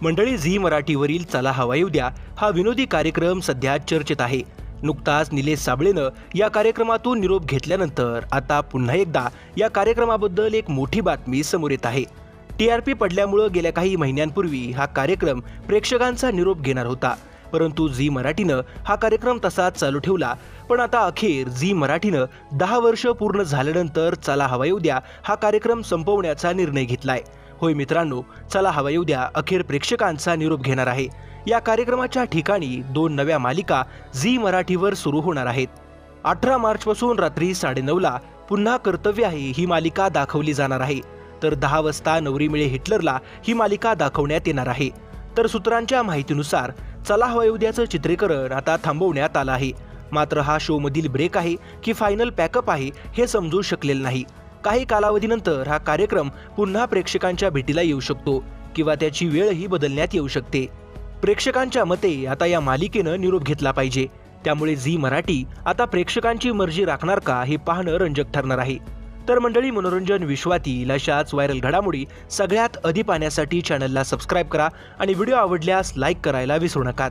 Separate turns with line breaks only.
मंडळी, झी मराठीवरील चला हवा येऊ द्या हा विनोदी कार्यक्रम सध्या चर्चेत आहे। नुकताच निलेश साबळेनं या कार्यक्रमातून निरोप घेतल्यानंतर आता पुन्हा एकदा या कार्यक्रमाबद्दल एक मोठी बातमी समोर येत आहे। टीआरपी पडल्यामुळे गेल्या काही महिन्यांपूर्वी हा कार्यक्रम प्रेक्षकांचा निरोप घेणार होता, परंतु झी मराठीनं हा कार्यक्रम तसाच चालू ठेवला। पण आता अखेर झी मराठीनं 10 वर्ष पूर्ण झाल्यानंतर चला हवा येऊ द्या हा कार्यक्रम संपवण्याचा निर्णय घेतलाय। होय मित्रांनो, चला हवा येऊ द्या अखेर प्रेक्षकांचा निरोप घेणार आहे। या कार्यक्रमाच्या ठिकाणी 2 नव्या मालिका झी मराठीवर सुरू होणार आहेत। 18 मार्चपासून रात्री 9:30ला पुन्हा कर्तव्य आहे ही मालिका दाखवली जाणार आहे, तर 10 वाजता नवरी मिळे हिटलरला ही मालिका दाखवण्यात येणार आहे। तर सूत्रांच्या माहितीनुसार चला हवा येऊ द्याचं चित्रीकरण आता थांबवण्यात आलं आहे। मात्र हा शो मधील ब्रेक आहे की फायनल पॅकअप आहे हे समजू शकलेलं नाही। काही कालावधीनंतर हा कार्यक्रम पुन्हा प्रेक्षकांच्या भेटीला येऊ शकतो किंवा त्याची वेळही बदलण्यात येऊ शकते। प्रेक्षकांच्या मते आता या मालिकेनं निरोप घेतला पाहिजे, त्यामुळे झी मराठी आता प्रेक्षकांची मर्जी राखणार का हे पाहणं रंजक ठरणार आहे। तर मंडळी, मनोरंजन विश्वातील अशाच व्हायरल घडामोडी सगळ्यात आधी पाहण्यासाठी चॅनलला सबस्क्राईब करा आणि व्हिडिओ आवडल्यास लाईक करायला विसरू नका।